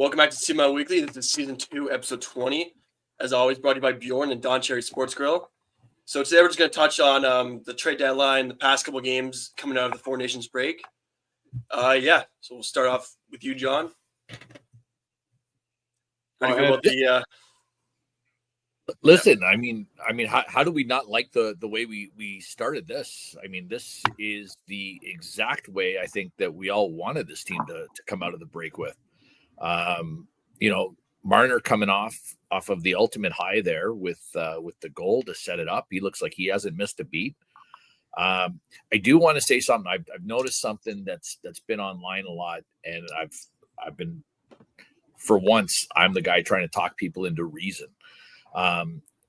Welcome back to TML Weekly. This is Season 2, Episode 20. As always, brought to you by Bjorn and Don Cherry Sports Grill. So today we're just going to touch on the trade deadline, the past couple games coming out of the Four Nations break. So we'll start off with you, John. How do you feel about the... Listen, I mean, how do we not like the way we started this? I mean, this is the exact way I think that we all wanted this team to come out of the break with. Marner coming off of the ultimate high there with the goal to set it up. He looks like he hasn't missed a beat. I do want to say something. I've noticed something that's been online a lot, and I've been, for once, I'm the guy trying to talk people into reason.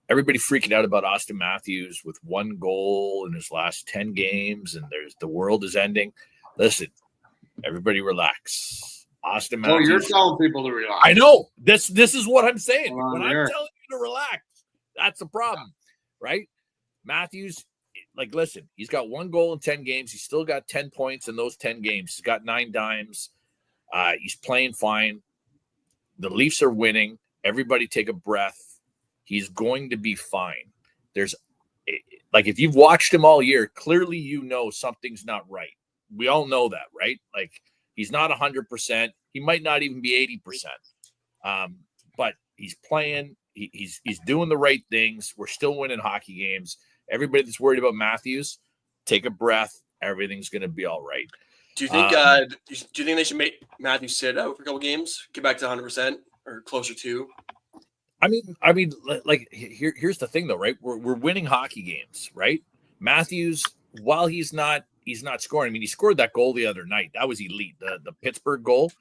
Everybody freaking out about Austin Matthews with one goal in his last 10 games, and the world is ending. Listen, everybody relax. Austin Matthews. Oh, you're telling people to relax. I know. This is what I'm saying. When I'm telling you to relax, that's the problem, right? Matthews, listen, he's got one goal in 10 games. He's still got 10 points in those 10 games. He's got 9 dimes. He's playing fine. The Leafs are winning. Everybody take a breath. He's going to be fine. There's if you've watched him all year, clearly you know something's not right. We all know that, right? He's not 100%. He might not even be 80%. But he's playing. He's doing the right things. We're still winning hockey games. Everybody that's worried about Matthews, take a breath. Everything's going to be all right. Do you think they should make Matthews sit out for a couple games, get back to 100% or closer to? I mean, here's the thing though, right? We're winning hockey games, right? Matthews, while he's not scoring. I mean, he scored that goal the other night. That was elite. The Pittsburgh goal,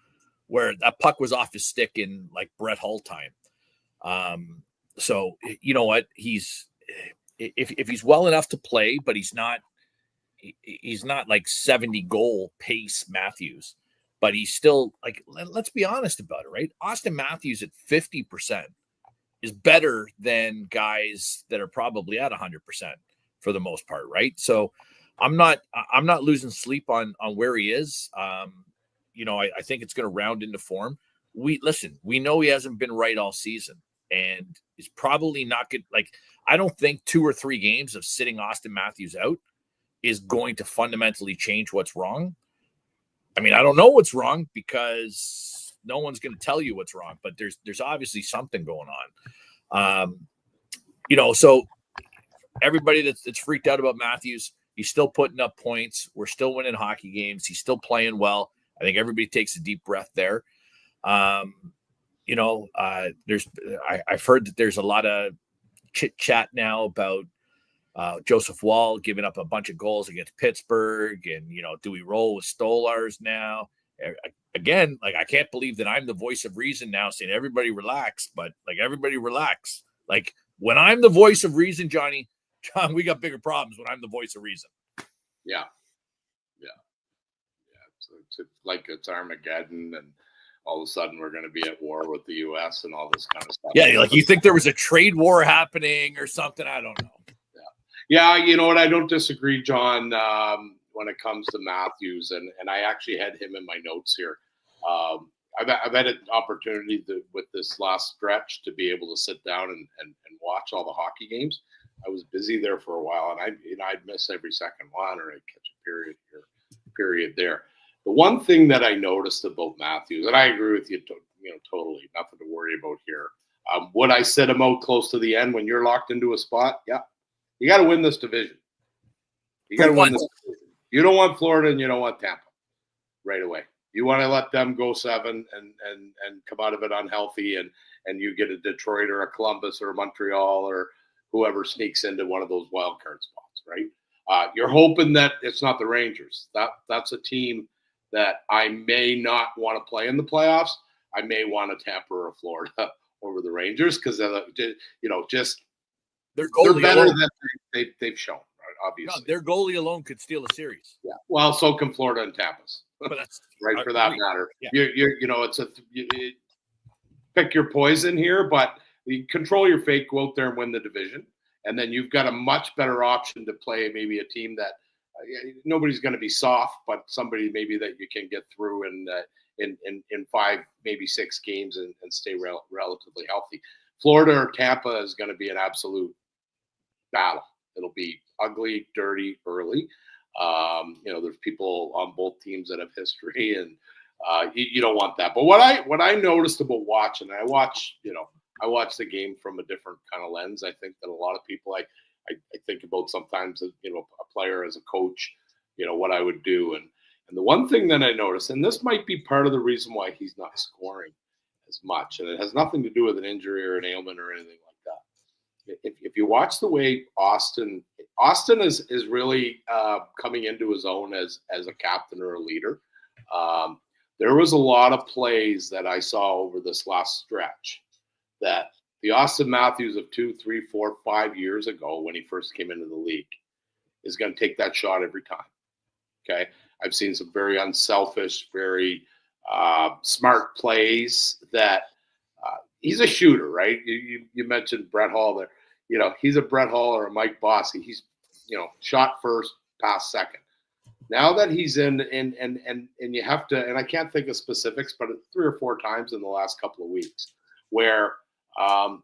where that puck was off his stick in Brett Hull time. So you know what? If he's well enough to play, but he's not 70 goal pace Matthews, but he's still let's be honest about it, right? Austin Matthews at 50% is better than guys that are probably at 100% for the most part, right? So I'm not losing sleep on where he is. I think it's going to round into form. We know he hasn't been right all season, and he's probably not good. I don't think 2 or 3 games of sitting Austin Matthews out is going to fundamentally change what's wrong. I mean, I don't know what's wrong because no one's going to tell you what's wrong, but there's obviously something going on. So everybody that's freaked out about Matthews, he's still putting up points. We're still winning hockey games. He's still playing well. I think everybody takes a deep breath there. I've heard that there's a lot of chit chat now about Joseph Wall giving up a bunch of goals against Pittsburgh, and do we roll with Stolars now? Again, I can't believe that I'm the voice of reason now, saying everybody relax, but everybody relax. When I'm the voice of reason, John, we got bigger problems when I'm the voice of reason. Yeah. It's Armageddon, and all of a sudden we're going to be at war with the U.S. and all this kind of stuff. Yeah, you think there was a trade war happening or something? I don't know. Yeah, you know what? I don't disagree, John, when it comes to Matthews, and I actually had him in my notes here. I've had an opportunity with this last stretch to be able to sit down and watch all the hockey games. I was busy there for a while, and I'd miss every second one, or I'd catch a period there. The one thing that I noticed about Matthews, and I agree with you, totally, nothing to worry about here. Would I sit him out close to the end when you're locked into a spot? Yeah. You got to win this division. You got to win this division. You don't want Florida and you don't want Tampa right away. You want to let them go 7 and come out of it unhealthy, and you get a Detroit or a Columbus or a Montreal or whoever sneaks into one of those wild card spots, right? You're hoping that it's not the Rangers. That's a team that I may not want to play in the playoffs. I may want a Tampa or a Florida over the Rangers because they're better than they've shown, right? Obviously. No, their goalie alone could steal a series. Yeah. Well, so can Florida and Tampa's. But that's right for that matter. Yeah. It's pick your poison here, but you control your fate, go out there and win the division. And then you've got a much better option to play maybe a team that nobody's going to be soft, but somebody maybe that you can get through in 5, maybe 6 games and stay relatively healthy. Florida or Tampa is going to be an absolute battle. It'll be ugly, dirty, early. There's people on both teams that have history, and you don't want that. But what I noticed about watching, I watch the game from a different kind of lens. I think that a lot of people, I think about sometimes, a player as a coach, what I would do. And the one thing that I noticed, and this might be part of the reason why he's not scoring as much, and it has nothing to do with an injury or an ailment or anything like that. If you watch the way Austin is really coming into his own as a captain or a leader. There was a lot of plays that I saw over this last stretch that the Austin Matthews of 2, 3, 4, 5 years ago, when he first came into the league, is going to take that shot every time. Okay. I've seen some very unselfish, very smart plays that he's a shooter, right? You mentioned Brett Hall there. He's a Brett Hall or a Mike Bossy. He's, shot first, pass second. Now that he's in, and you have to, and I can't think of specifics, but 3 or 4 times in the last couple of weeks where,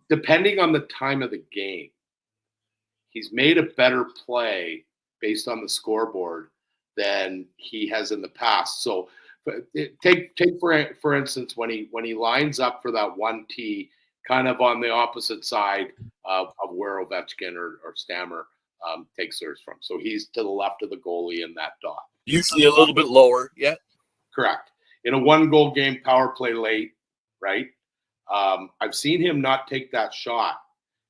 depending on the time of the game, he's made a better play based on the scoreboard than he has in the past. So take for instance, when he lines up for that 1T kind of on the opposite side of where Ovechkin or Stammer takes theirs from. So he's to the left of the goalie in that dot. Usually a little bit lower. Yeah. Correct. In a 1-goal game, power play late, right? I've seen him not take that shot.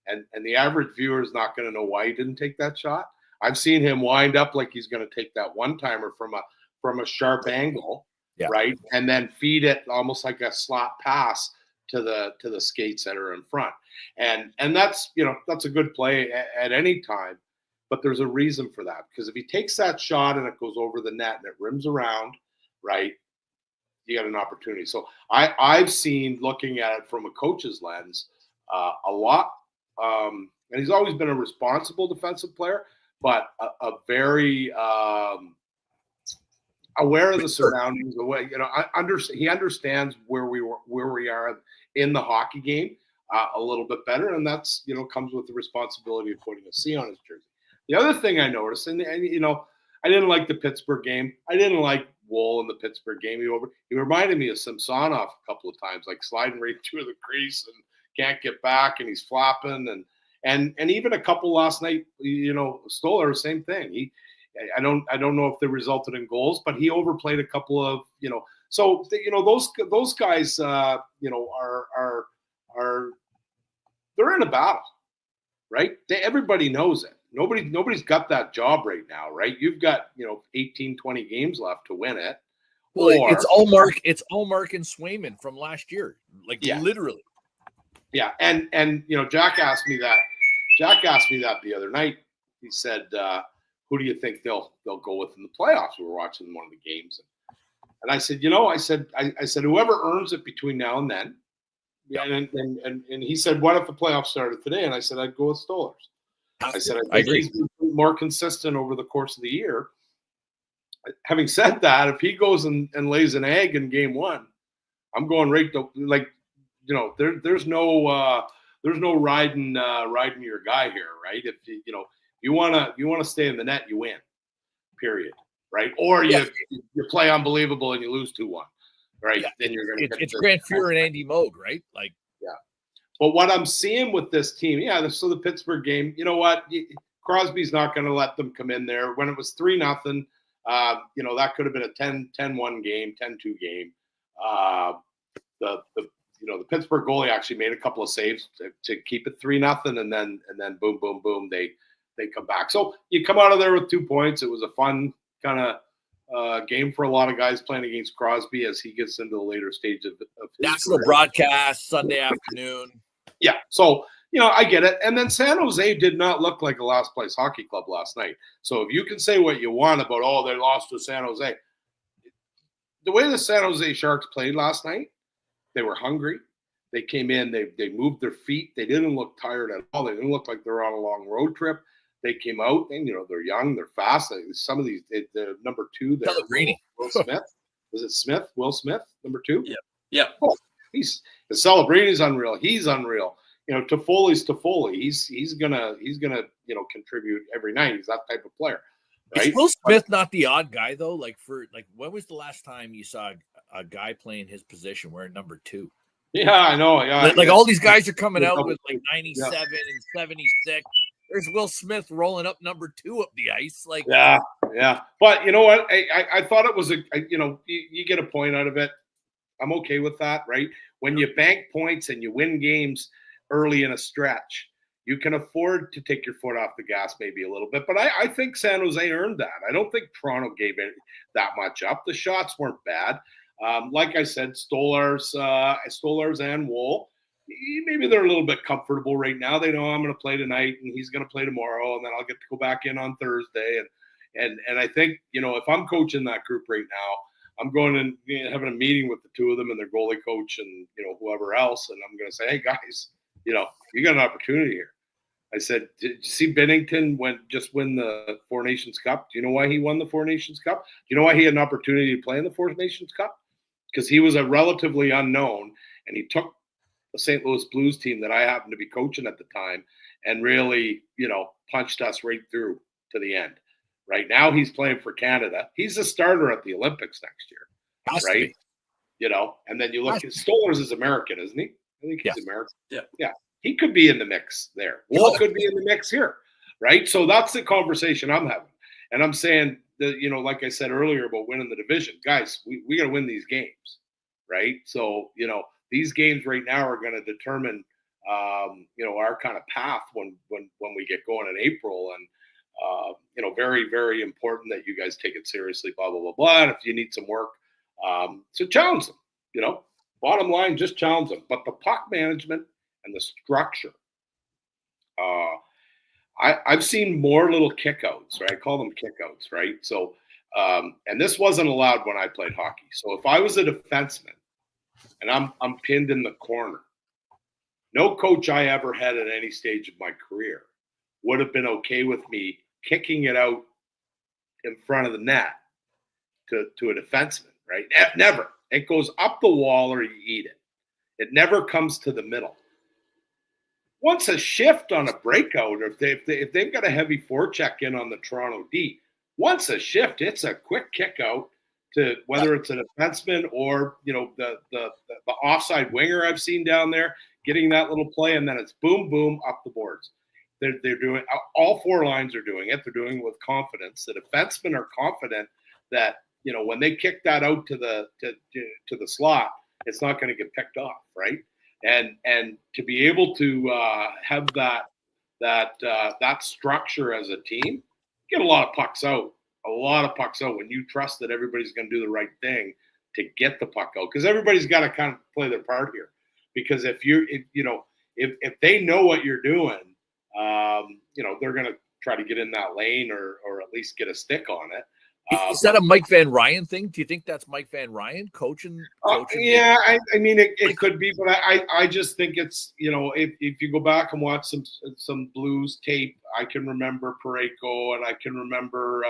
And the average viewer is not going to know why he didn't take that shot. I've seen him wind up like he's going to take that one-timer from a sharp angle, right? And then feed it almost like a slot pass to the skates that are in front. And that's, that's a good play at any time. But there's a reason for that, because if he takes that shot and it goes over the net and it rims around, right, you got an opportunity. So I've seen, looking at it from a coach's lens, a lot. And he's always been a responsible defensive player, but a very aware of the surroundings. He understands where we are in the hockey game a little bit better, and that's comes with the responsibility of putting a C on his jersey. The other thing I noticed, and I didn't like the Pittsburgh game. I didn't like Wool in the Pittsburgh game. He reminded me of Samsonov a couple of times, like sliding right through the crease and can't get back, and he's flopping, and even a couple last night. Stoller, same thing. I don't know if they resulted in goals, but he overplayed a couple of So those guys are they're in a battle, right? Everybody knows it. Nobody's got that job right now, right? You've got 18, 20 games left to win it. Well, it's Allmark and Swayman from last year, literally. Yeah, and Jack asked me that the other night. He said, "Who do you think they'll go with in the playoffs?" We were watching one of the games, and I said, I said whoever earns it between now and then. Yeah, and he said, "What if the playoffs started today?" And I said, "I'd go with Stolarz." I said, I think he's been more consistent over the course of the year. Having said that, if he goes and lays an egg in game 1, I'm going right to there's no riding your guy here, right? If you want to stay in the net, you win, period, right? Or you play unbelievable and you lose 2-1, right? Yeah. Then you're going to. It's Grant Fuhr and Andy Moog, right? But what I'm seeing with this team, so the Pittsburgh game, you know what? Crosby's not going to let them come in there. When it was 3-0, that could have been a 10-1 game, 10-2 game. The Pittsburgh goalie actually made a couple of saves to keep it 3-0, and then boom, boom, boom, they come back. So you come out of there with 2 points. It was a fun kind of game for a lot of guys playing against Crosby as he gets into the later stage of his national career. Broadcast Sunday afternoon. Yeah, so I get it. And then San Jose did not look like a last place hockey club last night. So if you can say what you want about they lost to San Jose, the way the San Jose Sharks played last night, they were hungry. They came in, they moved their feet. They didn't look tired at all. They didn't look like they were on a long road trip. they came out, and they're young, they're fast. Some of these, the number 2 there, Will Smith. Was it Smith? Will Smith, number 2? Yeah. Oh, the Celebrini's unreal. He's unreal. Toffoli's Toffoli. He's gonna contribute every night. He's that type of player. Right? Is Will Smith not the odd guy though? Like when was the last time you saw a guy playing his position wearing number 2? Yeah, I know. Yeah, like all these guys are coming out with like 97 and 76. There's Will Smith rolling up number 2 up the ice. Like, yeah. But you know what? I thought it was you get a point out of it. I'm okay with that, right? When you bank points and you win games early in a stretch, you can afford to take your foot off the gas maybe a little bit. But I think San Jose earned that. I don't think Toronto gave it that much up. The shots weren't bad. Like I said, Stolars and Wool, maybe they're a little bit comfortable right now. They know I'm going to play tonight and he's going to play tomorrow, and then I'll get to go back in on Thursday. And I think, if I'm coaching that group right now, I'm going and having a meeting with the 2 of them and their goalie coach and, whoever else. And I'm going to say, hey, guys, you got an opportunity here. I said, did you see Binnington win the Four Nations Cup? Do you know why he won the Four Nations Cup? Do you know why he had an opportunity to play in the Four Nations Cup? Because he was a relatively unknown, and he took the St. Louis Blues team that I happened to be coaching at the time and really, punched us right through to the end. Right now he's playing for Canada. He's a starter at the Olympics next year, right? And then you look at Stolars is American, isn't he? I think he's American. Yeah. He could be in the mix there. Will could be in the mix here, right? So that's the conversation I'm having. And I'm saying that, like I said earlier about winning the division, guys, we got to win these games, right? So, these games right now are going to determine, our kind of path when we get going in April. And, very, very important that you guys take it seriously, blah, blah, blah, blah. And if you need some work, so challenge them, bottom line, just challenge them. But the puck management and the structure, I've seen more little kickouts, right? I call them kickouts, right? So, and this wasn't allowed when I played hockey. So if I was a defenseman and I'm pinned in the corner, no coach I ever had at any stage of my career would have been okay with me kicking it out in front of the net to a defenseman, right? Never. It goes up the wall or you eat it. It never comes to the middle. Once a shift on a breakout, or if they've got a heavy forecheck in on the Toronto D, once a shift, it's a quick kick out to whether it's a defenseman or the offside winger I've seen down there getting that little play, and then it's boom, boom up the boards. They're doing, all 4 lines are doing it. They're doing it with confidence. The defensemen are confident that when they kick that out to the slot, it's not going to get picked off, right? And to be able to have that structure as a team, get a lot of pucks out. A lot of pucks out when you trust that everybody's going to do the right thing to get the puck out, because everybody's got to kind of play their part here. Because if they know what you're doing, they're going to try to get in that lane or at least get a stick on it. Is that a Mike Van Ryan thing? Do you think that's Mike Van Ryan coaching? Yeah, I mean, it could be, but I just think it's, if you go back and watch some Blues tape, I can remember Parayko and I can remember.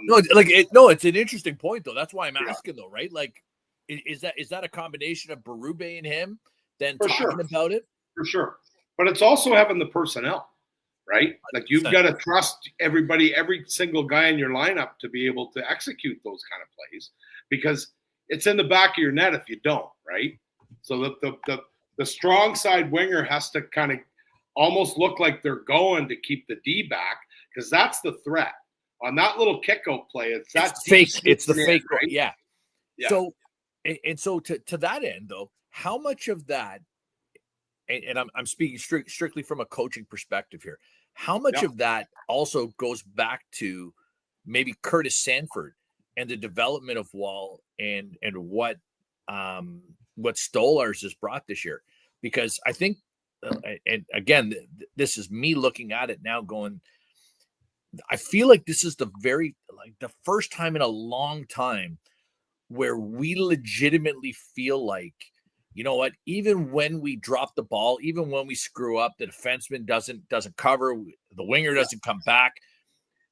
It's an interesting point though. That's why I'm asking though, right? Like, is that a combination of Berube and him then talking about it? For sure. But it's also having the personnel, right? Like you've got to trust everybody, every single guy in your lineup to be able to execute those kind of plays, because it's in the back of your net if you don't, right? So the strong side winger has to kind of almost look like they're going to keep the D back, because that's the threat. On that little kick-out play, it's fake. It's the fake, right? Yeah. So, and so to that end, though, how much of that, and I'm speaking strictly from a coaching perspective here, how much of that also goes back to maybe Curtis Sanford and the development of Wall and what Stolars has brought this year? Because I think, and again, this is me looking at it now going, I feel like this is the first time in a long time where we legitimately feel like you know what? Even when we drop the ball, even when we screw up, the defenseman doesn't cover, the winger doesn't come back.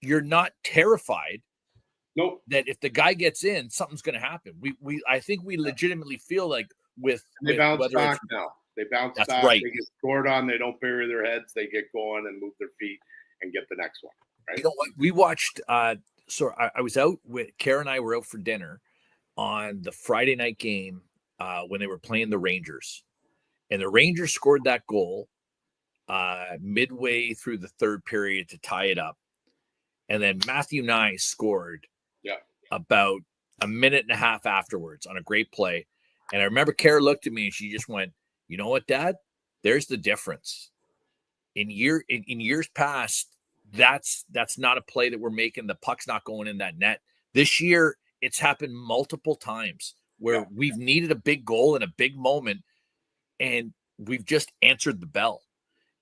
You're not terrified. Nope. That if the guy gets in, something's going to happen. I think we legitimately feel like they bounce whether back now. They bounce that's back. right. They get scored on. They don't bury their heads. They get going and move their feet and get the next one. Right. You know what? We watched. So I was out with Kara and I were out for dinner on the Friday night game when they were playing the Rangers, and the Rangers scored that goal midway through the third period to tie it up, and then Matthew Nye scored. About a minute and a half afterwards on a great play. And I remember Kara looked at me and she just went, you know what, Dad? There's the difference. In years past, that's not a play that we're making. The puck's not going in that net. This year, it's happened multiple times where we've needed a big goal in a big moment, and we've just answered the bell.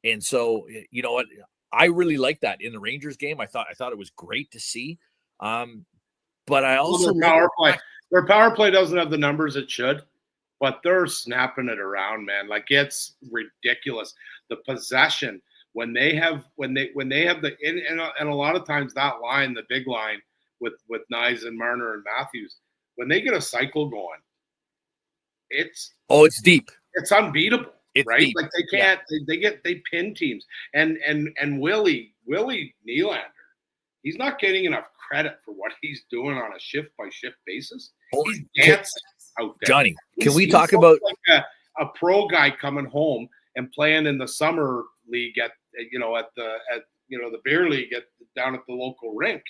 And so, you know what? I really like that in the Rangers game. I thought it was great to see. But I also their power play doesn't have the numbers it should, but they're snapping it around, man. Like, it's ridiculous. The possession when they have the and a lot of times that line, the big line with Nyes and Marner and Matthews, when they get a cycle going, it's deep. It's unbeatable. It's right? Deep. Like they can't. They pin teams. And Willie Nylander, he's not getting enough credit for what he's doing on a shift by shift basis. He's dancing out there. Johnny, can we talk about like a pro guy coming home and playing in the summer league at the beer league down at the local rink?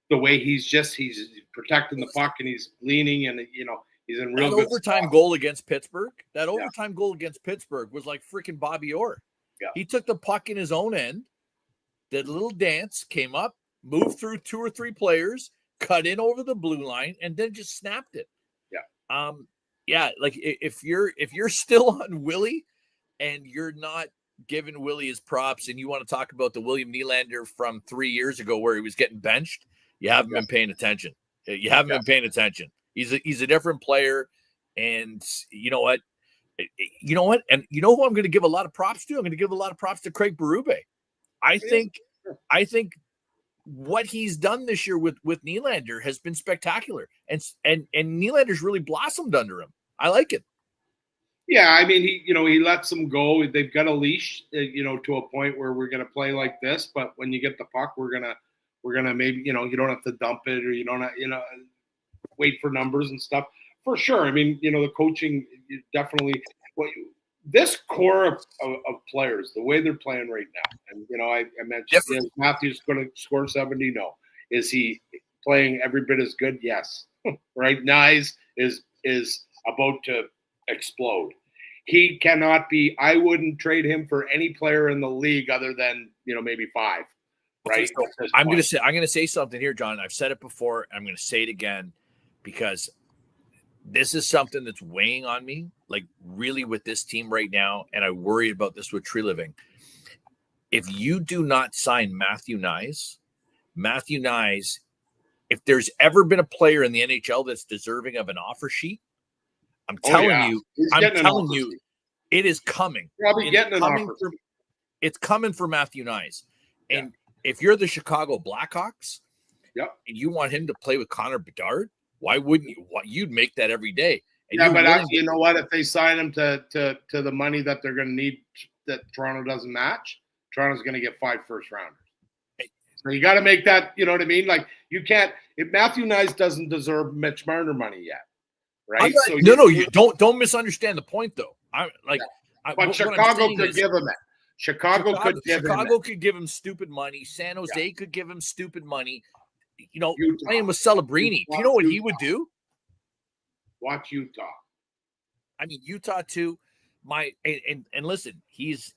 The way he's protecting the puck and he's leaning and he's in real good overtime spot. goal against Pittsburgh. That overtime goal against Pittsburgh was like freaking Bobby Orr. Yeah. He took the puck in his own end, did a little dance, came up, moved through 2 or 3 players, cut in over the blue line, and then just snapped it. Yeah. Like if you're still on Willie and you're not giving Willie his props and you want to talk about the William Nylander from 3 years ago where he was getting benched, you haven't been paying attention. You haven't been paying attention. He's a different player, and you know what? And you know who I'm going to give a lot of props to? I'm going to give a lot of props to Craig Berube. I think what he's done this year with Nylander has been spectacular, and Nylander's really blossomed under him. I like it. Yeah, I mean, he lets them go. They've got a leash, to a point where we're going to play like this. But when you get the puck, we're gonna maybe, you don't have to dump it, or you don't have, wait for numbers and stuff. For sure. I mean, the coaching definitely. This core of players, the way they're playing right now, and I mentioned is Matthews going to score 70? No. Is he playing every bit as good? Yes. Right. Nyes is about to explode. He cannot be. I wouldn't trade him for any player in the league other than maybe 5. Right. So I'm going to say something here, John. I've said it before. I'm going to say it again because this is something that's weighing on me, like really with this team right now. And I worry about this with Tree Living. If you do not sign Matthew Nyes, if there's ever been a player in the NHL that's deserving of an offer sheet, I'm telling you, it is coming. Probably getting an offer. It's coming for Matthew Nyes. And if you're the Chicago Blackhawks, and you want him to play with Connor Bedard, why wouldn't you? You'd make that every day. And but you know what? If they sign him to the money that they're going to need, that Toronto doesn't match, Toronto's going to get 5 first rounders. So you got to make that. You know what I mean? Like, you can't. If Matthew Nyes doesn't deserve Mitch Marner money yet, right? You don't misunderstand the point, though. But Chicago could give him it. Chicago could give him stupid money. San Jose could give him stupid money. Playing with Celebrini. Do you know what he would do? Watch Utah. I mean, Utah too. And listen, he's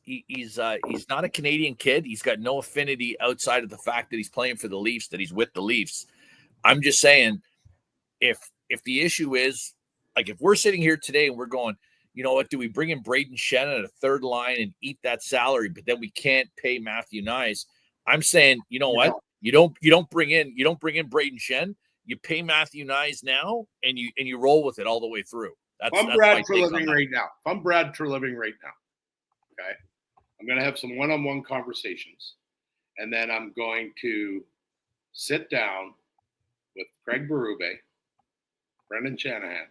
not a Canadian kid. He's got no affinity outside of the fact that he's playing for the Leafs, that he's with the Leafs. I'm just saying, if the issue is, like, if we're sitting here today and we're going, you know what, do we bring in Braden Shen at a third line and eat that salary, but then we can't pay Matthew Nyes? I'm saying, you know what? You don't bring in Braden Shen. You pay Matthew Nyes now, and you roll with it all the way through. That's I'm my Brad take on Treliving that. right now. If I'm Brad Treliving right now, okay, I'm going to have some one-on-one conversations, and then I'm going to sit down with Craig Berube, Brendan Shanahan,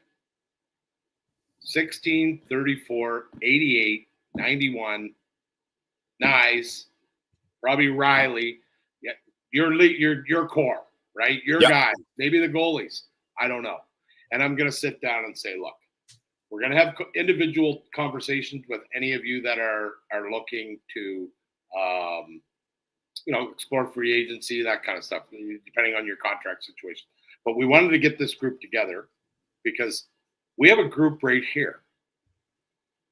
16, 34, 88, 91, Nyes, Robbie Riley, yeah, your core, right? Your guys, maybe the goalies. I don't know. And I'm going to sit down and say, look, we're going to have individual conversations with any of you that are looking to, explore free agency, that kind of stuff, depending on your contract situation. But we wanted to get this group together because we have a group right here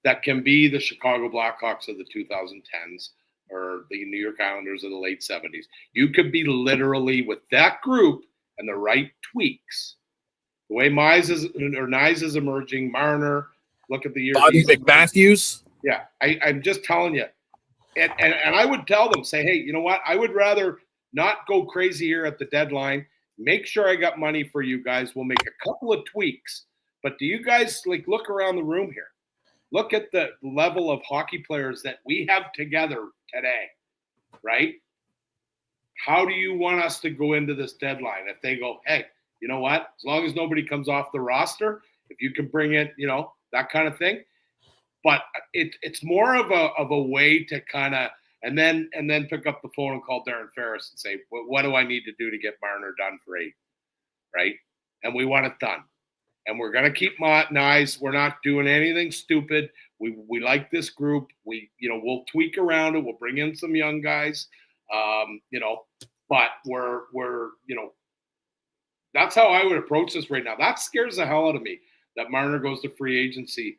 that can be the Chicago Blackhawks of the 2010s or the New York Islanders of the late 70s. You could be literally with that group and the right tweaks. The way Nyes is emerging, Marner, look at the year. Bobby McMatthews. Yeah, I'm just telling you. And I would tell them, say, hey, you know what? I would rather not go crazy here at the deadline. Make sure I got money for you guys. We'll make a couple of tweaks. But do you guys look around the room here? Look at the level of hockey players that we have together today, right? How do you want us to go into this deadline? If they go, hey, you know what? As long as nobody comes off the roster, if you can bring in, that kind of thing. But it's more of a way to kind of and then pick up the phone and call Darren Ferris and say, what do I need to do to get Marner done for 8, right? And we want it done. And we're going to keep Nyes. We're not doing anything stupid. We like this group. We'll tweak around it. We'll bring in some young guys, but we're that's how I would approach this right now. That scares the hell out of me that Marner goes to free agency.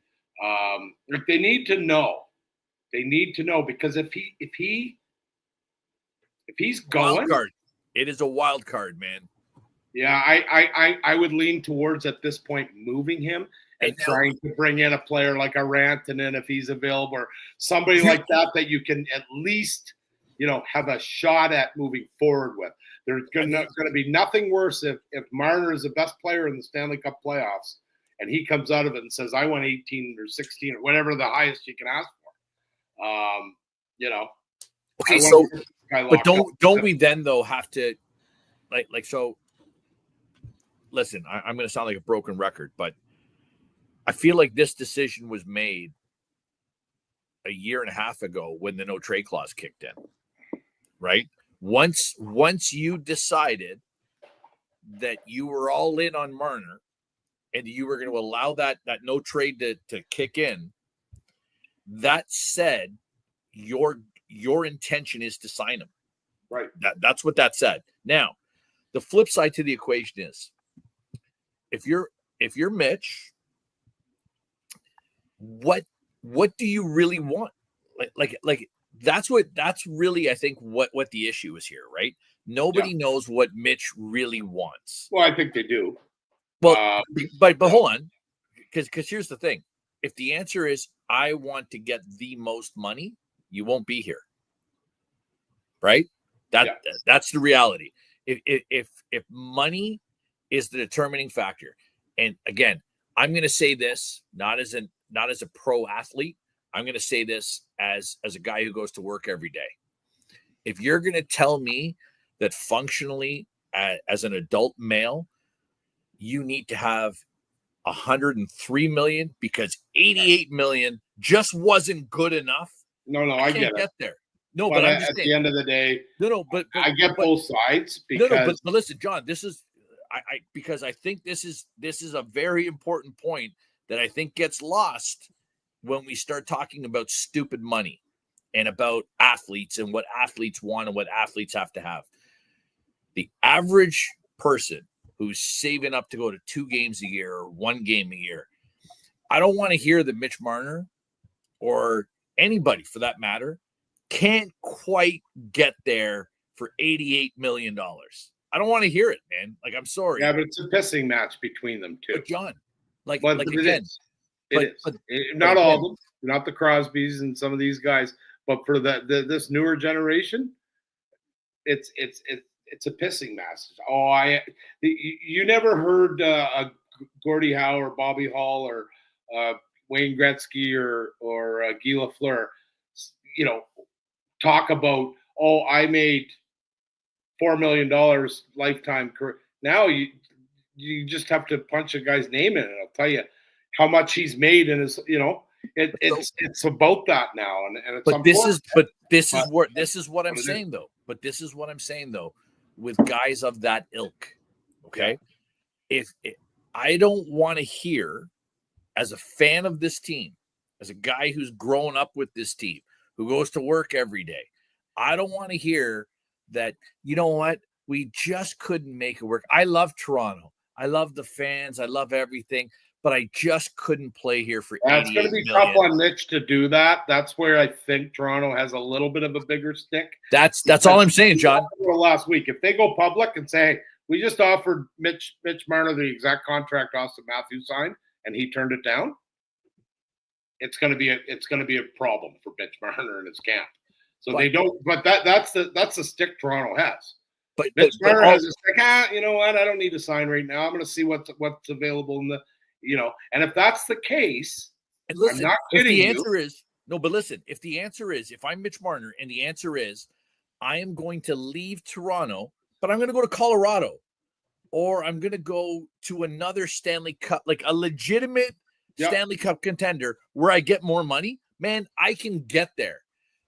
They need to know. They need to know because if he's going, wild card. It is a wild card, man. Yeah, I would lean towards at this point moving him and trying to bring in a player like a Rantanen if he's available or somebody like that you can at least have a shot at moving forward with. There's going to be nothing worse if Marner is the best player in the Stanley Cup playoffs and he comes out of it and says, I want 18 or 16 or whatever the highest you can ask for. Okay, so but don't we then though have to so listen, I'm going to sound like a broken record, but I feel like this decision was made a year and a half ago when the no trade clause kicked in, right? Once you decided that you were all in on Marner and you were going to allow that no trade to kick in, that said, your intention is to sign him. Right. That's what that said. Now, the flip side to the equation is, if you're Mitch, what do you really want? Like that's really I think what the issue is here, right? Nobody knows what Mitch really wants. Well, I think they do. Well, but hold on, because here's the thing: if the answer is I want to get the most money, you won't be here, right? That's the reality. If money is the determining factor. And again, I'm going to say this not as a pro athlete. I'm going to say this as a guy who goes to work every day. If you're going to tell me that functionally as an adult male, you need to have 103 million because 88 million just wasn't good enough. No, I can't get there. No, but I'm just at saying, the end of the day, but I get both sides because but listen, John, this is because I think this is a very important point that I think gets lost when we start talking about stupid money and about athletes and what athletes want and what athletes have to have. The average person who's saving up to go to 2 games a year or 1 game a year, I don't want to hear that Mitch Marner or anybody for that matter can't quite get there for $88 million. I don't want to hear it, man. I'm sorry. Yeah, but it's a pissing match between them too. But John, again, it is. Not all of them, not the Crosbys and some of these guys, but for this newer generation, it's it's a pissing message. You never heard Gordie Howe or Bobby Hall or Wayne Gretzky or Guy Lafleur, talk about, I made $4 million lifetime career. Now you just have to punch a guy's name in, and I'll tell you how much he's made, and it's about that now, and it's this is what I'm saying though. But this is what I'm saying though, with guys of that ilk. Okay, if I don't want to hear, as a fan of this team, as a guy who's grown up with this team, who goes to work every day, I don't want to hear that, you know what, we just couldn't make it work. I love Toronto. I love the fans. I love everything, but I just couldn't play here for 88 It's going to be million. tough on Mitch to do that. That's where I think Toronto has a little bit of a bigger stick. That's all I'm saying, John. Last week, if they go public and say, we just offered Mitch Marner the exact contract Auston Matthews signed, and he turned it down, it's going to be a problem for Mitch Marner and his camp. So they don't. But that's the stick Toronto has. But Mitch Marner has a stick. You know what? I don't need to sign right now. I'm going to see what's available in the. And if that's the case, and listen, I'm not kidding if the answer is no, but listen, if the answer is, if I'm Mitch Marner and the answer is, I am going to leave Toronto, but I'm going to go to Colorado, or I'm going to go to another Stanley Cup, like a legitimate Stanley Cup contender where I get more money, man, I can get there.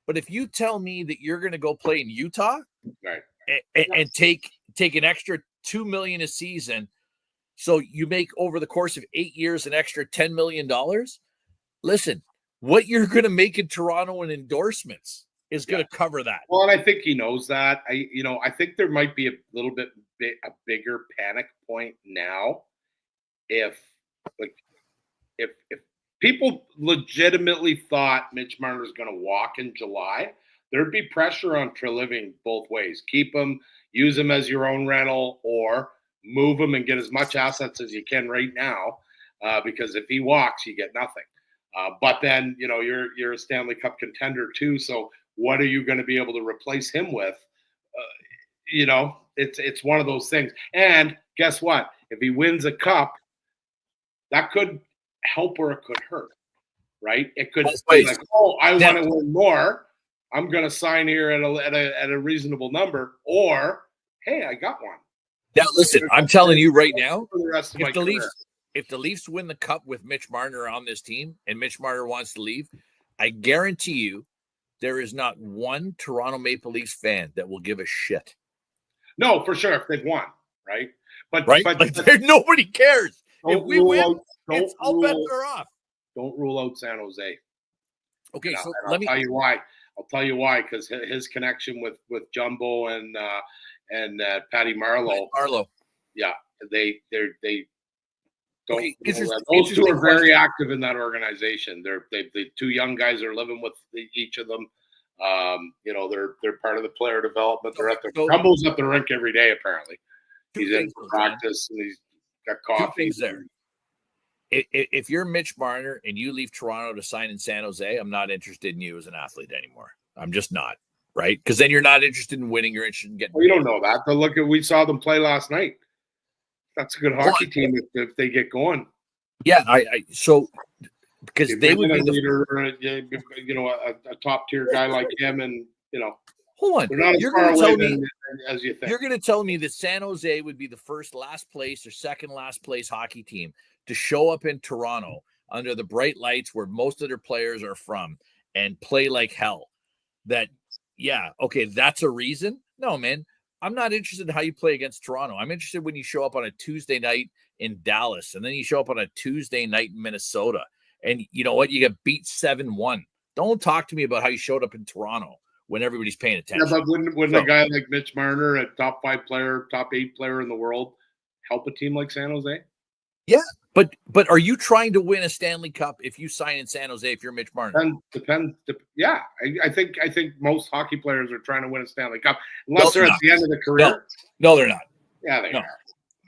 But if you tell me that you're going to go play in Utah, right, and take an extra $2 million a season, so you make over the course of 8 years an extra $10 million. Listen, what you're going to make in Toronto in endorsements is going to cover that. Well, and I think he knows that. I think there might be a little bit a bigger panic point now if people legitimately thought Mitch Marner is going to walk in July, there'd be pressure on Treliving both ways. Keep him, use him as your own rental, or move him and get as much assets as you can right now, because if he walks, you get nothing. But then, you're a Stanley Cup contender too. So what are you going to be able to replace him with? It's one of those things. And guess what? If he wins a cup, that could help or it could hurt, right? It could be like, I want to win more. I'm going to sign here at a reasonable number. Or, hey, I got one. Now, listen, I'm telling you right now, for the rest of my career. If the Leafs win the cup with Mitch Marner on this team and Mitch Marner wants to leave, I guarantee you there is not one Toronto Maple Leafs fan that will give a shit. No, for sure, if they've won, right? But nobody cares. If we win, it's all bets are off. Don't rule out San Jose. Okay, so I'll tell you why. I'll tell you why, because his connection with Jumbo and Patty Marleau. Yeah, they don't. Okay, those two are very active in that organization. The two young guys are living with each of them. They're part of the player development. They're Jumbo's at the rink every day. Apparently, he's in practice and he's got coffee. 2 things there. If you're Mitch Marner and you leave Toronto to sign in San Jose, I'm not interested in you as an athlete anymore. I'm just not, right? Because then you're not interested in winning. You're interested in getting. Well, you don't know that. But we saw them play last night. That's a good hockey team if they get going. Yeah, so because they would be leader, a top tier guy like him, and hold on, they're not as far away as you think. You're going to tell me that San Jose would be the first last place or second last place hockey team to show up in Toronto under the bright lights where most of their players are from and play like hell? That's a reason? No, man. I'm not interested in how you play against Toronto. I'm interested when you show up on a Tuesday night in Dallas, and then you show up on a Tuesday night in Minnesota, and you know what? You get beat 7-1. Don't talk to me about how you showed up in Toronto when everybody's paying attention. Yeah, but wouldn't a guy like Mitch Marner, a top 5 player, top 8 player in the world, help a team like San Jose? Yeah, but are you trying to win a Stanley Cup if you sign in San Jose if you're Mitch Marner? Depends. Yeah, I think most hockey players are trying to win a Stanley Cup unless they're at the end of the career. No, they're not. Yeah, they are.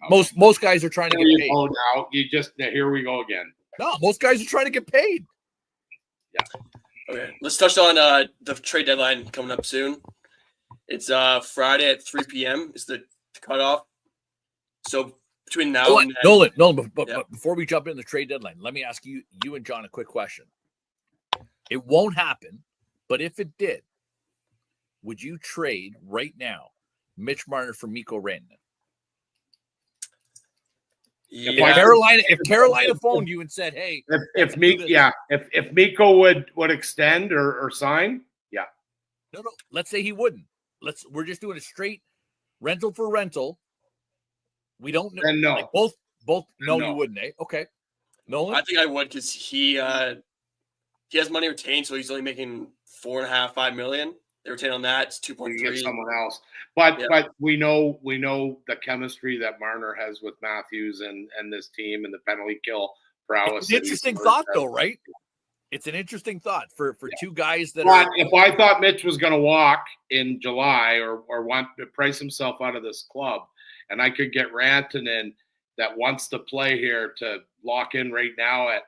Most guys are trying to get paid. Oh, now here we go again. No, most guys are trying to get paid. Yeah. Okay, let's touch on the trade deadline coming up soon. It's Friday at 3 p.m. is the cutoff. So between now Oh, and then, Nolan, but Yeah. before we jump into the trade deadline, let me ask you and John a quick question. It won't happen, but if it did, would you trade right now Mitch Marner for Mikko Rantanen? If Carolina phoned you and said, "Hey, if Mikko would extend or sign, no, let's say he wouldn't. We're just doing a straight rental for rental. We don't know. then no. Like both. No, No. you wouldn't. Okay, Nolan. I think I would because he has money retained, so he's only making $4.5 5 million. They retain on that. It's You 2.3. get someone else, but Yeah. but we know the chemistry that Marner has with Matthews and this team and the penalty kill prowess. It's an interesting thought, though, right? It's an interesting thought for two guys that But are. if I thought Mitch was going to walk in July or want to price himself out of this club, and I could get Rantanen that wants to play here to lock in right now at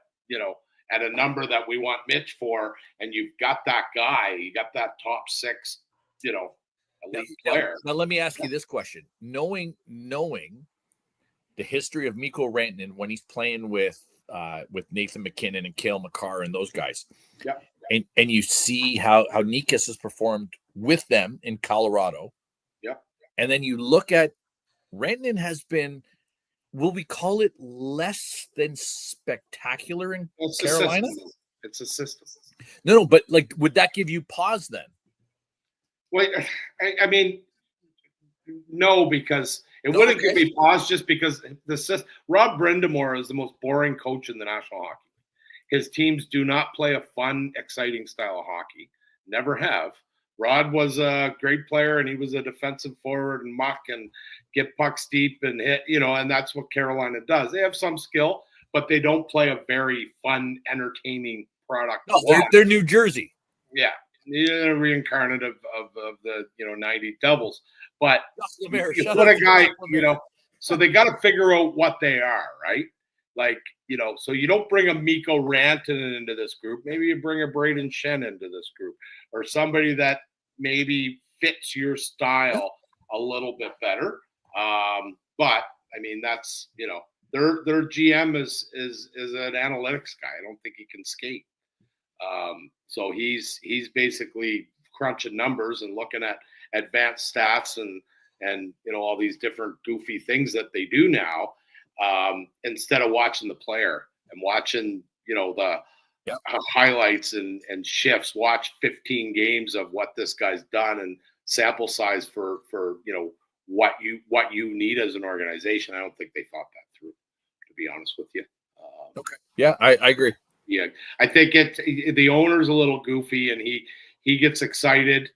a number that we want Mitch for, and you've got that guy, you got that top six, elite player. Now, let me ask you this question: knowing the history of Mikko Rantanen when he's playing with Nathan McKinnon and Cale Makar and those guys, and you see how Nikas has performed with them in Colorado, and then you look at Rantanen has been, will we call it less than spectacular in Carolina? It's a system. No, but like, would that give you pause then? Wait, I mean, no, because it wouldn't give me pause just because Rob Brindamore is the most boring coach in the National Hockey League. His teams do not play a fun, exciting style of hockey. Never have. Rod was a great player, and he was a defensive forward and muck and get pucks deep and hit, and that's what Carolina does. They have some skill, but they don't play a very fun, entertaining product. No, they're New Jersey. Yeah. A reincarnate of the 90 Devils, but you put a guy, so they got to figure out what they are, right? Like, so you don't bring a Mikko Rantanen into this group. Maybe you bring a Braden Shen into this group, or somebody that maybe fits your style a little bit better. But I mean, that's their GM is an analytics guy. I don't think he can skate. So he's basically crunching numbers and looking at advanced stats and all these different goofy things that they do now, instead of watching the player and watching the highlights and shifts. Watch 15 games of what this guy's done and sample size for what you need as an organization. I don't think they thought that through, to be honest with you. Okay. Yeah, I agree. Yeah, I think the owner's a little goofy, and he gets excited,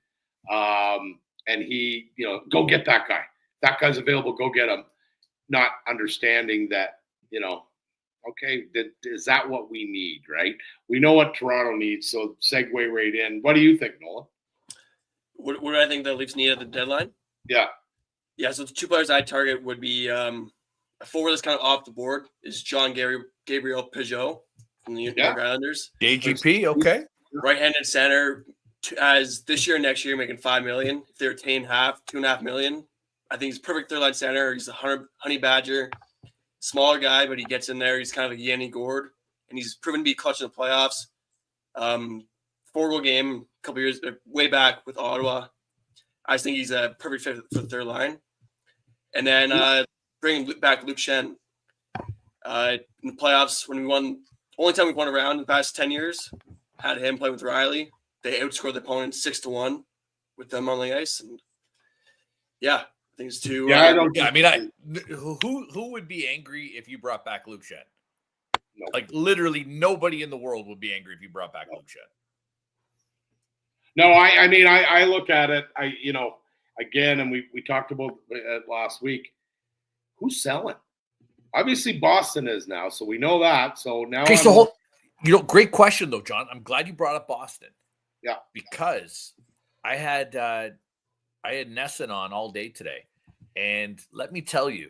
and he go get that guy. That guy's available. Go get him. Not understanding that okay, is that what we need? Right? We know what Toronto needs, so segue right in. What do you think, Nolan? What do I think the Leafs need at the deadline? Yeah. So the two players I target would be a forward that's kind of off the board is Gabriel Peugeot from the New York Islanders. JGP, okay. Right-handed center, as this year and next year making $5 million. If they retain $2.5 million, I think he's a perfect third-line center. He's a honey badger, smaller guy, but he gets in there. He's kind of a Yanni Gourde, and he's proven to be clutch in the playoffs. 4-goal game a couple years way back with Ottawa. I just think he's a perfect fit for the third line. And then bringing back Luke Shen. In the playoffs, when we won, only time we won a round in the past 10 years, had him play with Riley. They outscored the opponent 6-1 with them on the ice. And I think it's two. Who would be angry if you brought back Luke Shen? No. Like literally nobody in the world would be angry if you brought back Luke Shen. No, I mean, I look at it, again, and we talked about it last week. Who's selling? Obviously, Boston is now, so we know that. So now, great question though, John. I'm glad you brought up Boston. Yeah, because I had Nesson on all day today, and let me tell you,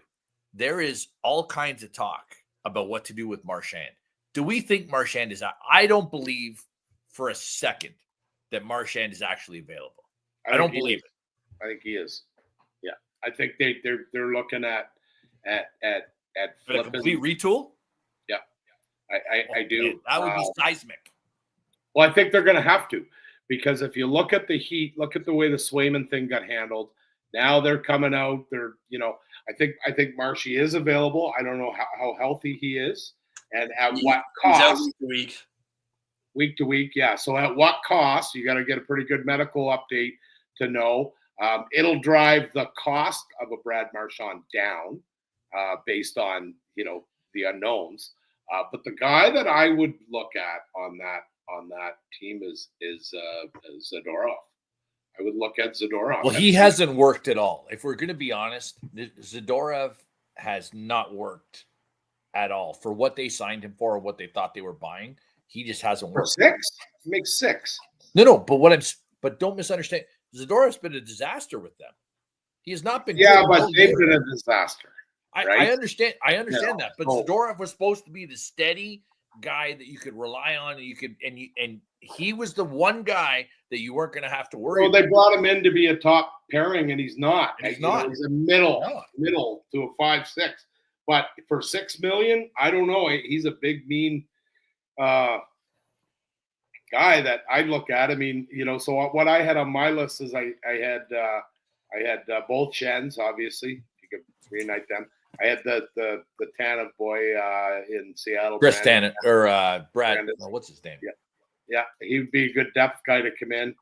there is all kinds of talk about what to do with Marchand. Do we think Marchand is out? I don't believe for a second that Marchand is actually available. I don't believe it. I think he is. Yeah, I think they're looking at A flipping. complete retool? Yeah, I do. That would be seismic. Well, I think they're going to have to, because if you look at the Heat, look at the way the Swayman thing got handled. Now they're coming out. They're, I think Marshy is available. I don't know how healthy he is and at what cost. Week to week. Week to week, yeah. So at what cost? You got to get a pretty good medical update to know. It'll drive the cost of a Brad Marchand down based on the unknowns. But the guy that I would look at on that team is Zadorov. I would look at Zadorov. Well, he hasn't worked at all. If we're going to be honest, Zadorov has not worked at all for what they signed him for or what they thought they were buying. He just hasn't worked. For 6? He makes 6. No, but don't misunderstand. Zadorov's been a disaster with them. He has not been. Yeah, but they've been a disaster. Right? I understand that, but Zadorov was supposed to be the steady guy that you could rely on, and he was the one guy that you weren't going to have to worry. Well, they brought him in to be a top pairing, and he's not. And he's not. He's a middle to a 5-6. But for $6 million, I don't know. He's a big, mean guy that I look at. I mean, so what I had on my list is I had both Shens, obviously. You could reunite them. I had the Tanev boy in Seattle. Chris Tanev or Brad. What's his name? Yeah, he would be a good depth guy to come in.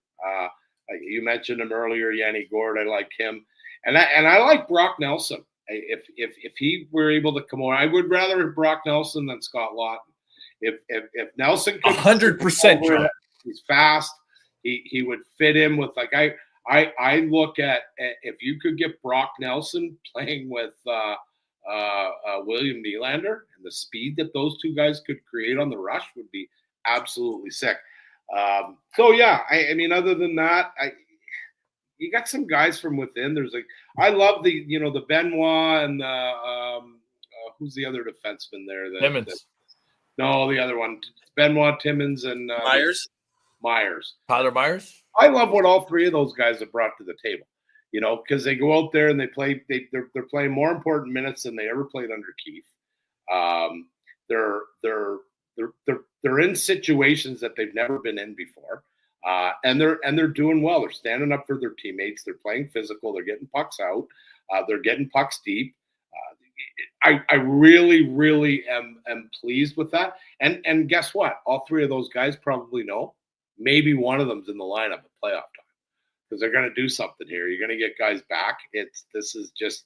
You mentioned him earlier, Yanni Gord. I like him, and I like Brock Nelson. If he were able to come on, I would rather have Brock Nelson than Scott Laughton. If Nelson could 100%, he's fast. He would fit in with I look at if you could get Brock Nelson playing with William Nylander, and the speed that those two guys could create on the rush would be absolutely sick. So yeah, I mean, other than that, you got some guys from within. There's I love the Benoit and who's the other defenseman there? Timmins. No, the other one, Benoit, Timmins, and Myers. Tyler Myers. I love what all three of those guys have brought to the table. Because they go out there and they play. They're playing more important minutes than they ever played under Keith. They're in situations that they've never been in before, and they're doing well. They're standing up for their teammates. They're playing physical. They're getting pucks out. They're getting pucks deep. I really, really am pleased with that. And guess what? All three of those guys probably know. Maybe one of them's in the lineup at playoff time, because they're going to do something here. You're going to get guys back. This is just,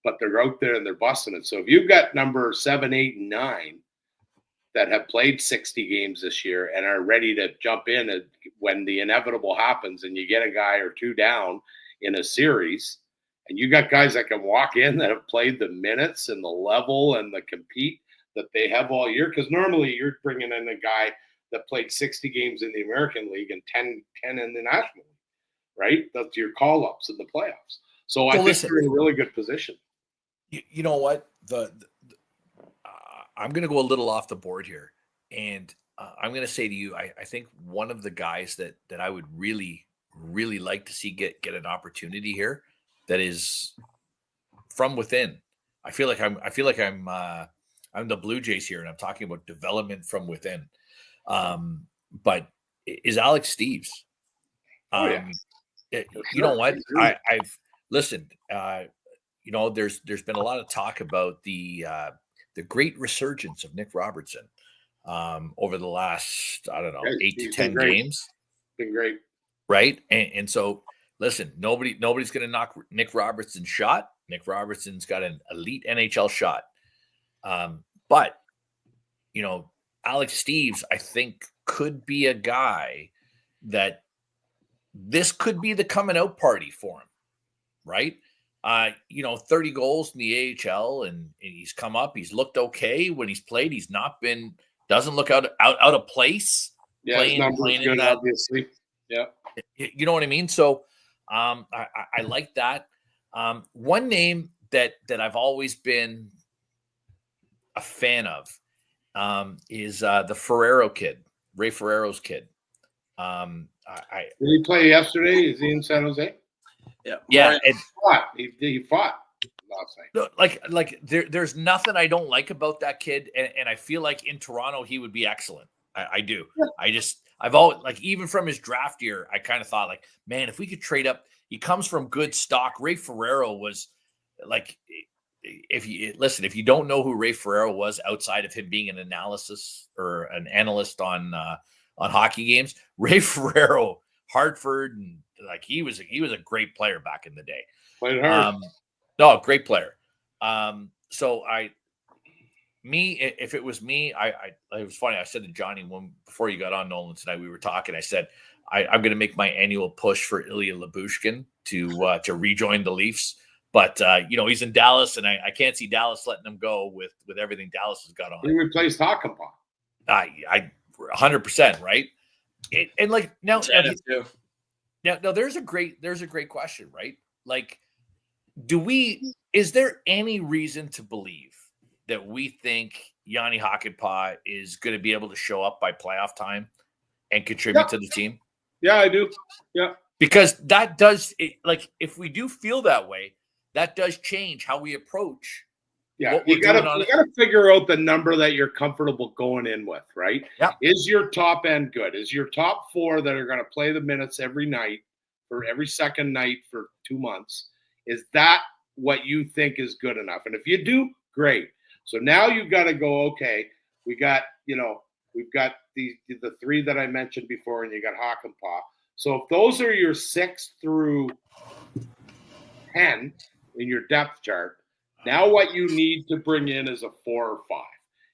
but they're out there and they're busting it. So if you've got number 7, 8, and 9 that have played 60 games this year and are ready to jump in when the inevitable happens and you get a guy or two down in a series, and you got guys that can walk in that have played the minutes and the level and the compete that they have all year, because normally you're bringing in a guy that played 60 games in the American League and 10 in the National League, right? That's your call-ups in the playoffs. So I think they're in a really good position. You know what? I'm going to go a little off the board here, and I'm going to say to you, I think one of the guys that I would really, really like to see get an opportunity here that is from within. I feel like I'm the Blue Jays here, and I'm talking about development from within. But is Alex Steves. You know what? I've listened. There's been a lot of talk about the great resurgence of Nick Robertson over the last, 8 to 10 games. Been great, right? And so, listen, nobody's going to knock Nick Robertson's shot. Nick Robertson's got an elite NHL shot, but Alex Steves, I think, could be a guy that this could be the coming out party for him, right? 30 goals in the AHL, and he's come up. He's looked okay when he's played. He's not been, doesn't look out of place. Yeah, playing good, that, obviously. Yeah, you know what I mean. So, I like that. One name that I've always been a fan of is the Ferrero kid, Ray Ferrero's kid. Did he play yesterday? Is he in San Jose? Yeah. Yeah, and He fought last night. no, there's nothing I don't like about that kid, and I feel like in Toronto he would be excellent. I do. Yeah. I've always even from his draft year, I kind of thought like, man, if we could trade up, he comes from good stock. Ray Ferraro was like, if you don't know who Ray Ferraro was outside of him being an analysis or an analyst on hockey games, Ray Ferraro, Hartford, and like he was a great player back in the day. Played hard. No, great player. So if it was me, it was funny. I said to Johnny before you got on, Nolan, tonight, we were talking. I said, I'm going to make my annual push for Ilya Lyubushkin to rejoin the Leafs. But, he's in Dallas, and I can't see Dallas letting him go with everything Dallas has got on. He replaced Hakanpää. I 100%, right? And like now there's a great question, right? Like, is there any reason to believe that we think Yanni Hakanpää is going to be able to show up by playoff time and contribute to the team? Yeah, I do. Yeah. Because that does, if we do feel that way, that does change how we approach. Yeah, you gotta figure out the number that you're comfortable going in with, right? Yeah. Is your top end good? Is your top four that are going to play the minutes every night for every second night for 2 months? Is that what you think is good enough? And if you do, great. So now you've got to go, okay, we've got the three that I mentioned before, and you got Hakanpää. So if those are your 6 through 10 in your depth chart, now what you need to bring in is a 4 or 5.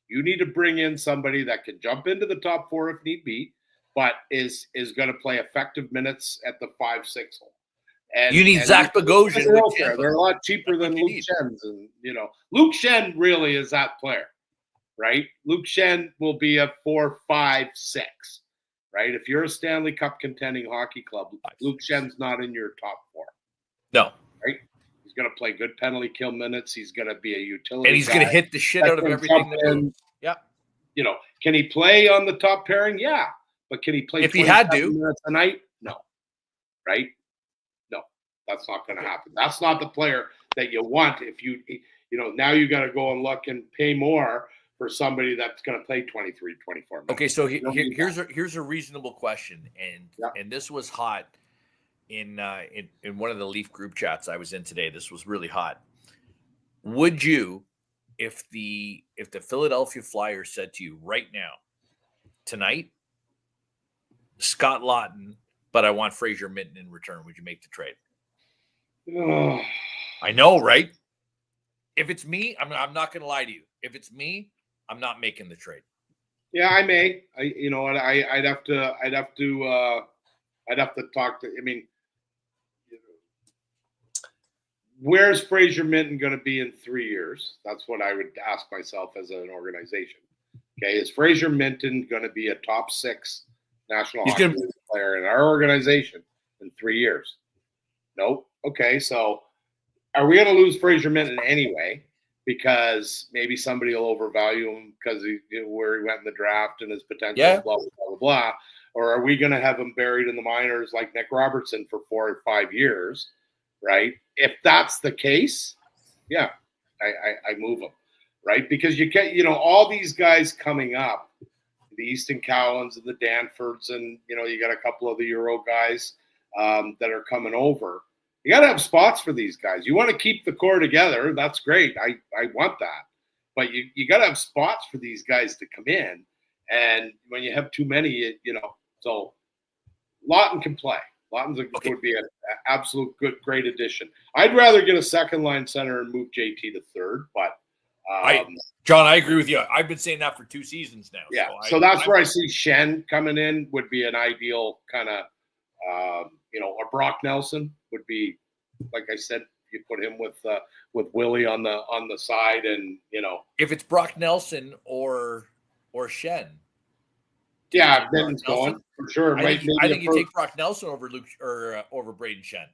You need to bring in somebody that can jump into the top 4 if need be, but is going to play effective minutes at the 5-6 hole. And you need Zach Bogosian. They're a lot cheaper than Luke Schenn's, and Luke Schenn really is that player, right? Luke Schenn will be a 4, 5, 6, right? If you're a Stanley Cup contending hockey club, Luke Schenn's not in your top 4. No, right? He's going to play good penalty kill minutes. He's going to be a utility, and he's going to hit the shit out of everything. Yeah, can he play on the top pairing? Yeah, but can he play if he had to minutes a night? No, right? No, that's not going to happen. That's not the player that you want. If now you got to go and look and pay more for somebody that's going to play 23, 24 minutes. Okay, so here's a reasonable question, and this was hot. In one of the Leaf group chats I was in today, this was really hot. Would you, if the Philadelphia Flyers said to you right now, tonight, Scott Laughton, but I want Fraser Minton in return, would you make the trade? Oh. I know, right? If it's me, I'm not going to lie to you. If it's me, I'm not making the trade. Yeah, I may. I'd have to talk to. I mean, where's Fraser Minton going to be in 3 years? That's what I would ask myself as an organization. Okay, is Fraser Minton going to be a top 6 National Hockey League player in our organization in 3 years? Nope. Okay, so are we going to lose Fraser Minton anyway because maybe somebody will overvalue him because where he went in the draft and his potential, blah, blah, blah, blah. Or are we going to have him buried in the minors like Nick Robertson for 4 or 5 years, right? If that's the case, yeah, I move him, right? Because you get, all these guys coming up, the Easton Cowans and the Danfords, and, you got a couple of the Euro guys that are coming over. You got to have spots for these guys. You want to keep the core together. That's great. I want that. But you got to have spots for these guys to come in. And when you have too many, so Laughton can play. Laughton would be an absolute great addition. I'd rather get a second line center and move JT to third, but John, I agree with you. I've been saying that for 2 seasons now. Yeah, so that's where I see Schenn coming in would be an ideal kind of, a Brock Nelson would be, like I said, you put him with Willie on the side, and if it's Brock Nelson or Schenn. Yeah, Benton's going for sure. I think you take Brock Nelson over Luke or over Braden Schenn.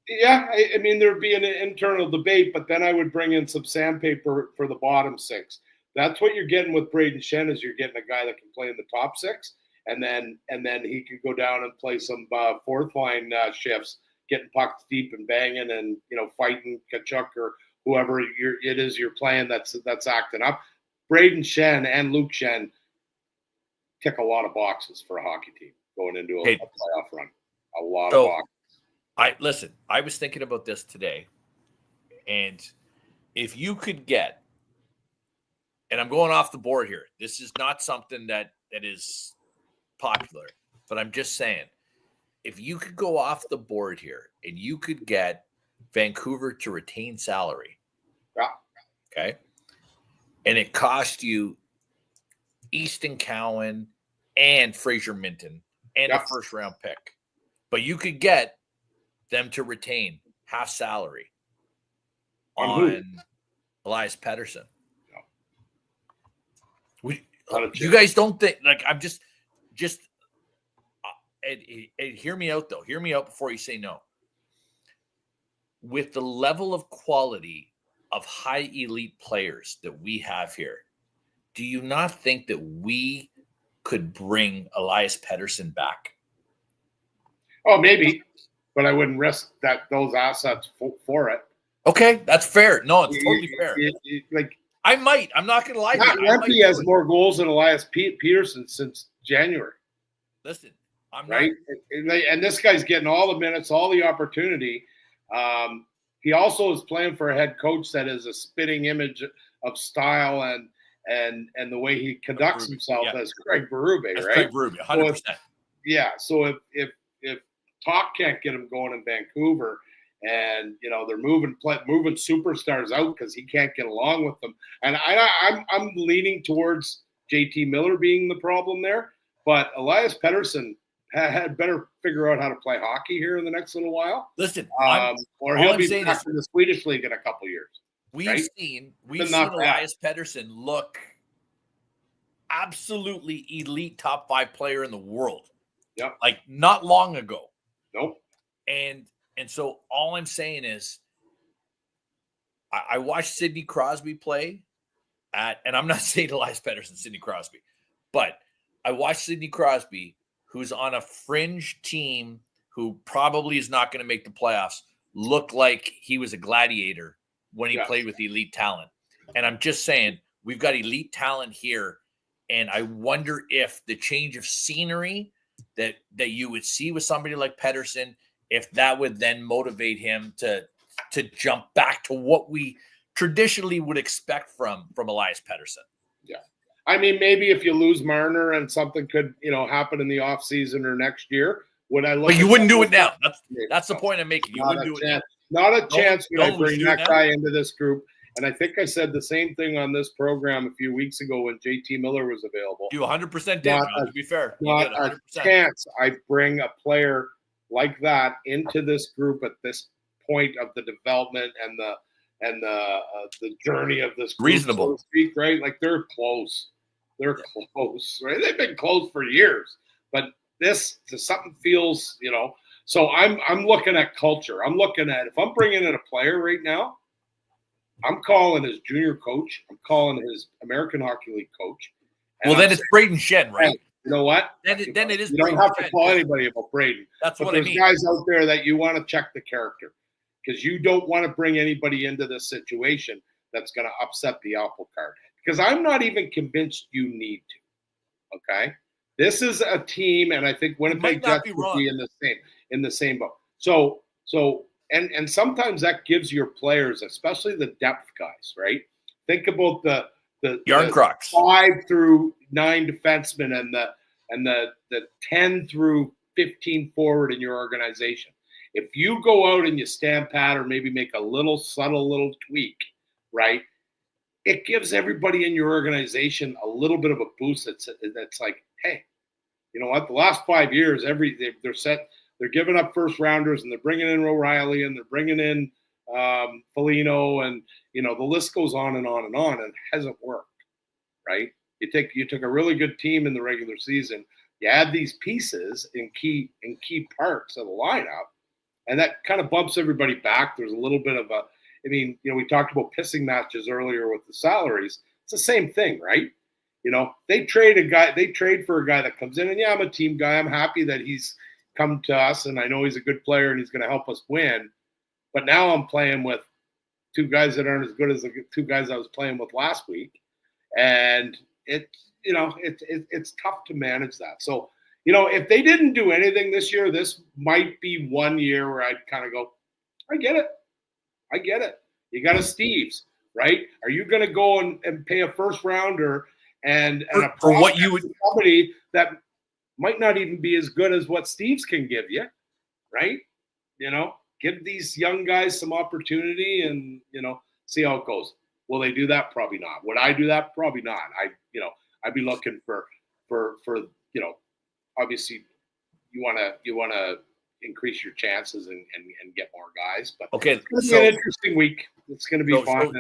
Yeah, I mean there'd be an internal debate, but then I would bring in some sandpaper for the bottom 6. That's what you're getting with Braden Schenn, is you're getting a guy that can play in the top 6, and then he could go down and play some 4th line shifts getting pucks deep and banging and, fighting Kachuk or whoever you're playing that's acting up. Braden Shen and Luke Shen tick a lot of boxes for a hockey team going into a playoff run. A lot of boxes. I was thinking about this today, and if you could get, and I'm going off the board here, this is not something that is popular, but I'm just saying, if you could go off the board here and you could get Vancouver to retain salary, okay, and it cost you Easton Cowan and Fraser Minton and a first round pick, but you could get them to retain half salary on Elias Pettersson. You guys don't think, like, I'm just and hear me out though. Hear me out before you say no. With the level of quality of high elite players that we have here, do you not think that we could bring Elias Pettersson back? Oh, maybe, but I wouldn't risk those assets for it. Okay, that's fair. No, it's totally fair. I might. I'm not going to lie to you. Rempe has more goals than Elias Peterson since January. Listen, I'm right, and this guy's getting all the minutes, all the opportunity. He also is playing for a head coach that is a spitting image of style and the way he conducts himself as Craig Berube, right? Craig Berube, 100%. So if Talk can't get him going in Vancouver, and they're moving superstars out because he can't get along with them, and I'm leaning towards JT Miller being the problem there, but Elias Pettersson had better figure out how to play hockey here in the next little while. Listen, or he'll be back in the Swedish league in a couple years. We've seen Elias Pettersson look absolutely elite, top 5 player in the world. Yep. Like not long ago. Nope. And so all I'm saying is I watched Sidney Crosby play and I'm not saying Elias Pettersson, Sidney Crosby, but I watched Sidney Crosby, who's on a fringe team who probably is not going to make the playoffs, look like he was a gladiator when he played with elite talent. And I'm just saying, we've got elite talent here. And I wonder if the change of scenery that you would see with somebody like Pettersson, if that would then motivate him to jump back to what we traditionally would expect from Elias Pettersson. Yeah. I mean, maybe if you lose Marner and something could, happen in the offseason or next year, would I look? But you wouldn't do it now. That's the point I'm making. You wouldn't do it now. Not a chance would I bring that guy into this group. And I think I said the same thing on this program a few weeks ago when JT Miller was available. You 100% did, to be fair. Not a chance I bring a player like that into this group at this point of the development and the journey of this group, reasonable, so to speak, right? Like they're close. They're close, right? They've been close for years. But something feels, So I'm looking at culture. I'm looking at, if I'm bringing in a player right now, I'm calling his junior coach. I'm calling his American Hockey League coach. Well, then it's Braden Shen, right? Hey, you know what? Then it is. You don't have to call anybody about Braden. That's what I mean. There's guys out there that you want to check the character because you don't want to bring anybody into this situation that's going to upset the apple cart. Because I'm not even convinced you need to. Okay, this is a team, and I think Winnipeg Jets would be in the same boat. So. And sometimes that gives your players, especially the depth guys, right? Think about the Yarn Crocs, 5 through 9 defensemen and the 10 through 15 forward in your organization. If you go out and you stand pat or maybe make a subtle little tweak, right? It gives everybody in your organization a little bit of a boost. That's like, hey, you know what? The last 5 years, they're set. They're giving up first rounders and they're bringing in O'Reilly and they're bringing in Foligno and, the list goes on and on and on, and it hasn't worked, right? You took a really good team in the regular season. You add these pieces in key parts of the lineup, and that kind of bumps everybody back. There's a little bit of we talked about pissing matches earlier with the salaries. It's the same thing, right? They trade for a guy that comes in and I'm a team guy. I'm happy that he's come to us, and I know he's a good player and he's going to help us win. But now I'm playing with two guys that aren't as good as the two guys I was playing with last week, and it's tough to manage that. So, if they didn't do anything this year, this might be one year where I'd kind of go, I get it. You got a Steves, right? Are you going to go and pay a first rounder and a for what you would somebody that might not even be as good as what Steves can give you, right? Give these young guys some opportunity and see how it goes. Will they do that? Probably not. Would I do that? Probably not. I'd be looking for obviously you want to increase your chances and get more guys. But okay, it's going to be an interesting week. It's going to be fun.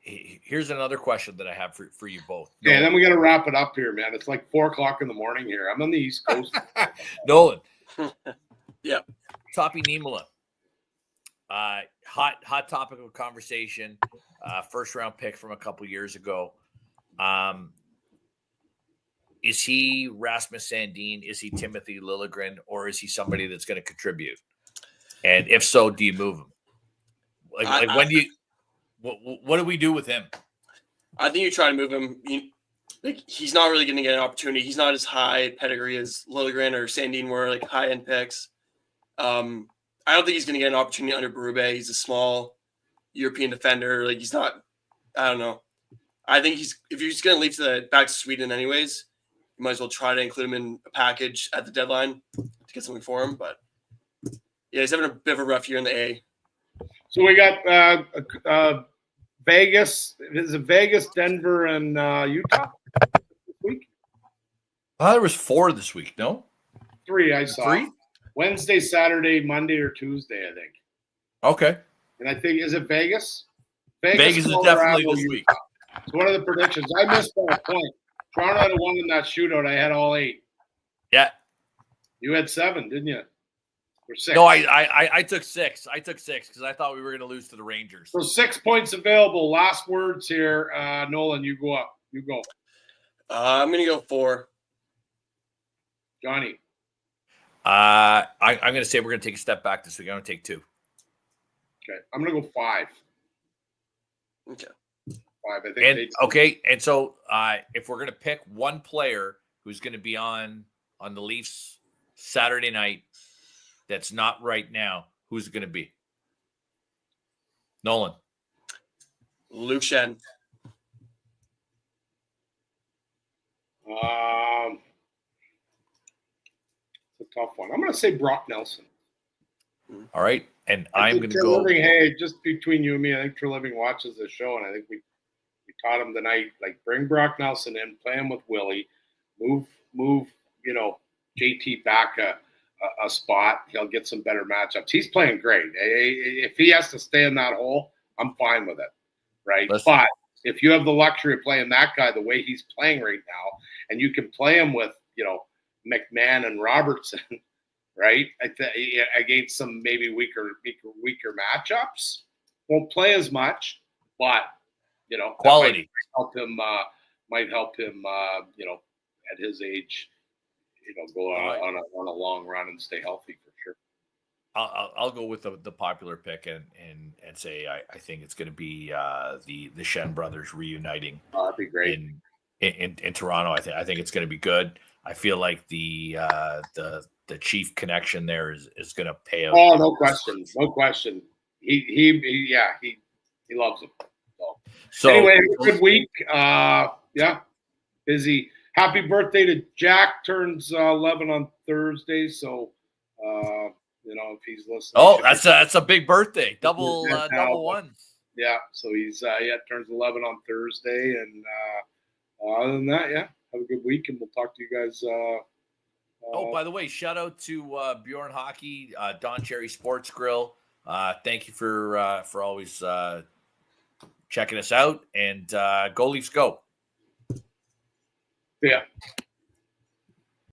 Here's another question that I have for you both. Yeah, and then we got to wrap it up here, man. It's like 4:00 in the morning here. I'm on the East Coast. Nolan. Yeah. Toppy Niemela. Hot topic of conversation. First round pick from a couple years ago. Is he Rasmus Sandin? Is he Timothy Liljegren? Or is he somebody that's going to contribute? And if so, do you move him? When do you? What do we do with him? I think you try to move him. He's not really going to get an opportunity. He's not as high pedigree as Liljegren or Sandin were, like high-end picks. I don't think he's going to get an opportunity under Berube. He's a small European defender. Like he's not. I don't know. I think if he's going to leave back to Sweden anyways, you might as well try to include him in a package at the deadline to get something for him. But yeah, he's having a bit of a rough year in the A. So we got Vegas. Is it Vegas, Denver, and Utah this week? There was 4 this week. No, 3 I saw. 3? Wednesday, Saturday, Monday, or Tuesday, I think. Okay. And I think, is it Vegas? Vegas is definitely this week. So what are the predictions? I missed by a point. Toronto had won in that shootout. I had all 8. Yeah. You had 7, didn't you? Or 6? No, I took 6. I took 6 because I thought we were going to lose to the Rangers. So 6 points available. Last words here. Nolan, you go up. You go. I'm going to go 4. Johnny. I'm going to say we're going to take a step back this week. I'm going to take 2. Okay. I'm going to go 5. Okay. 5. I think. And so if we're going to pick one player who's going to be on the Leafs Saturday night that's not right now, who's it going to be? Nolan. Luke Shen. It's a tough one. I'm going to say Brock Nelson. All right. And I'm going to go. Hey, just between you and me, I think Treliving watches this show, and I think we taught him tonight, like, bring Brock Nelson in, play him with Willie, move, JT back a spot. He'll get some better matchups. He's playing great. If he has to stay in that hole, I'm fine with it, right? But if you have the luxury of playing that guy the way he's playing right now, and you can play him with, McMahon and Robertson, right, against some maybe weaker matchups, won't play as much, but quality might help him. At his age, go on a long run and stay healthy for sure. I'll go with the popular pick and say I think it's going to be the Shen brothers reuniting. Oh, that'd be great in Toronto. I think it's going to be good. I feel like the Chief connection there is going to pay out. Oh, no question. He loves him. So anyway, good week. Busy. Happy birthday to Jack. Turns 11 on Thursday. So, if he's listening. Oh, that's a big birthday. Double ones. Yeah. So he's turns 11 on Thursday, and other than that, have a good week, and we'll talk to you guys. By the way, shout out to Bjorn Hockey, Don Cherry Sports Grill. Thank you for always checking us out, and go Leafs go. Yeah.